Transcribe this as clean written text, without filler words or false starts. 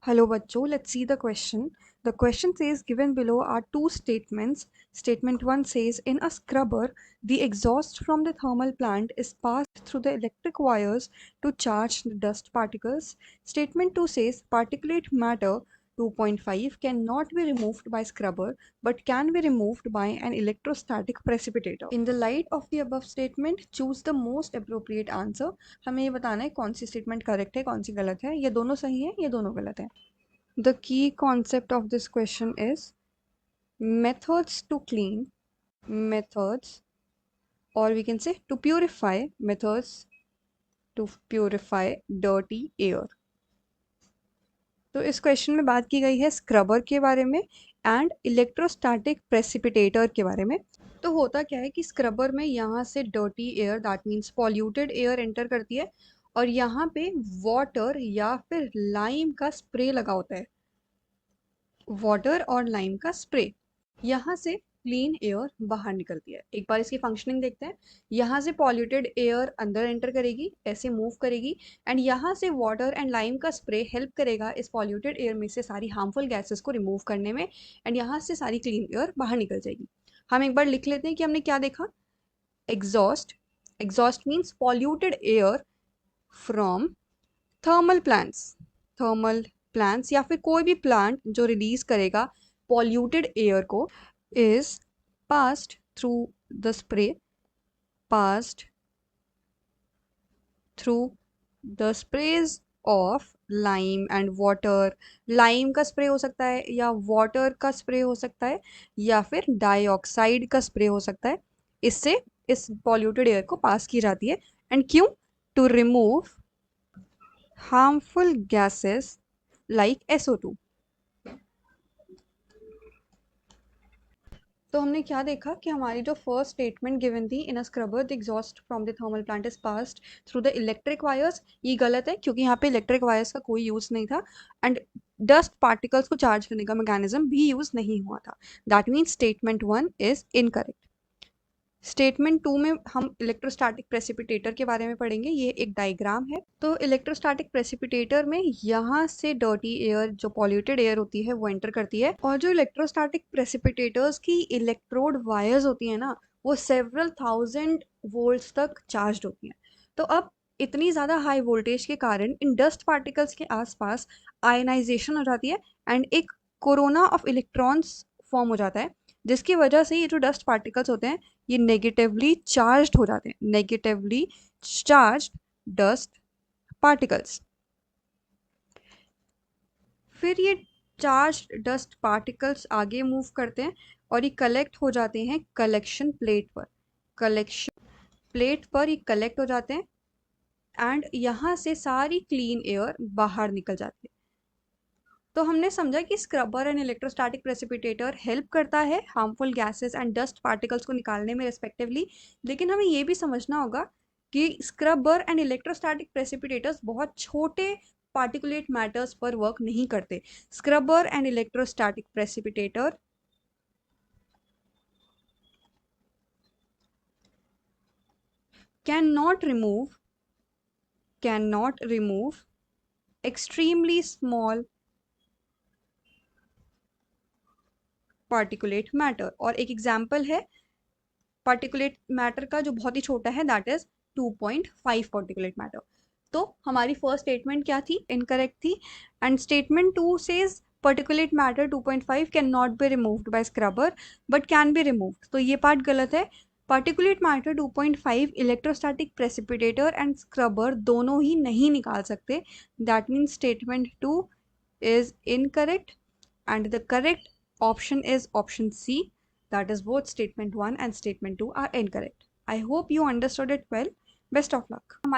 Hello bachcho, let's see the question. The question says given below are two statements. Statement 1 says in a scrubber, the exhaust from the thermal plant is passed through the electric wires to charge the dust particles. Statement 2 says particulate matter 2.5 cannot be removed by scrubber but can be removed by an electrostatic precipitator. In the light of the above statement, choose the most appropriate answer. हमें ये बताना है कौन सी statement correct है कौन सी गलत है, ये दोनों सही है ये दोनों गलत है. The key concept of this question is methods to clean, methods, or we can say to purify, methods to purify dirty air. तो इस क्वेश्चन में बात की गई है स्क्रबर के बारे में एंड इलेक्ट्रोस्टैटिक प्रेसिपिटेटर के बारे में. तो होता क्या है कि स्क्रबर में यहाँ से dirty air that means polluted air enter करती है और यहाँ पे वाटर या फिर लाइम का स्प्रे लगा होता है. वाटर और लाइम का स्प्रे, यहाँ से क्लीन एयर बाहर निकलती है. एक बार इसकी फंक्शनिंग देखते हैं. यहाँ से पॉल्यूटेड एयर अंदर एंटर करेगी, ऐसे मूव करेगी एंड यहाँ से वाटर एंड लाइम का स्प्रे हेल्प करेगा इस पॉल्यूटेड एयर में से सारी हार्मफुल गैसेस को रिमूव करने में एंड यहाँ से सारी क्लीन एयर बाहर निकल जाएगी. हम एक बार लिख लेते हैं कि हमने क्या देखा. Exhaust, exhaust means polluted air from thermal plants, thermal plants या फिर कोई भी प्लांट जो रिलीज करेगा पॉल्यूटेड एयर को is passed through the spray, passed through the sprays of lime and water. Lime का स्प्रे हो सकता है या वाटर का स्प्रे हो सकता है या फिर डाइऑक्साइड का स्प्रे हो सकता है. इससे इस पॉल्यूटेड एयर को पास की जाती है. एंड क्यों? To remove harmful gases like SO2. तो हमने क्या देखा कि हमारी जो फर्स्ट स्टेटमेंट गिवन थी in a scrubber the exhaust from the thermal plant is passed through the electric wires, ये गलत है क्योंकि यहाँ पे इलेक्ट्रिक वायर्स का कोई यूज़ नहीं था एंड डस्ट पार्टिकल्स को चार्ज करने का मैकेनिज्म भी यूज़ नहीं हुआ था. That means statement 1 is incorrect. Statement 2 में हम इलेक्ट्रोस्टैटिक प्रेसिपिटेटर के बारे में पढ़ेंगे. ये एक डायग्राम है. तो इलेक्ट्रोस्टैटिक प्रेसिपिटेटर में यहाँ से डर्टी एयर जो पॉल्यूटेड एयर होती है वो एंटर करती है और जो इलेक्ट्रोस्टैटिक प्रेसिपिटेटर्स की इलेक्ट्रोड वायर्स होती है ना वो सेवरल थाउजेंड वोल्ट्स तक चार्ज होती हैं. तो अब इतनी ज़्यादा हाई वोल्टेज के कारण इन डस्ट पार्टिकल्स के आसपास आयनाइजेशन हो जाती है एंड एक कोरोना ऑफ इलेक्ट्रॉन्स फॉर्म हो जाता है जिसकी वजह से ये जो डस्ट पार्टिकल्स होते हैं ये नेगेटिवली चार्ज्ड हो जाते हैं. Negatively charged dust particles. फिर ये चार्ज्ड डस्ट पार्टिकल्स आगे मूव करते हैं और ये कलेक्ट हो जाते हैं कलेक्शन प्लेट पर. कलेक्शन प्लेट पर ये कलेक्ट हो जाते हैं एंड यहाँ से सारी क्लीन एयर बाहर निकल जाती है. तो हमने समझा कि scrubber and electrostatic precipitator help करता है harmful gases and dust particles को निकालने में रिस्पेक्टिवली. लेकिन हमें ये भी समझना होगा कि स्क्रबर एंड इलेक्ट्रोस्टैटिक प्रेसिपिटेटर्स बहुत छोटे पार्टिकुलेट मैटर्स पर वर्क नहीं करते. Scrubber and electrostatic precipitator cannot remove extremely small particulate matter. और एक एग्जाम्पल है पार्टिकुलेट मैटर का जो बहुत ही छोटा है दैट इज 2.5 पार्टिकुलेट मैटर. तो हमारी फर्स्ट स्टेटमेंट क्या थी? इनकरेक्ट थी. And statement 2 says particulate matter 2.5 can not be removed by scrubber but can be removed. तो ये पार्ट गलत है. particulate matter 2.5 electrostatic precipitator and scrubber दोनों ही नहीं निकाल सकते. That means statement 2 is incorrect and the correct option is option C, that is both statement 1 and statement 2 are incorrect. I hope you understood it well. Best of luck.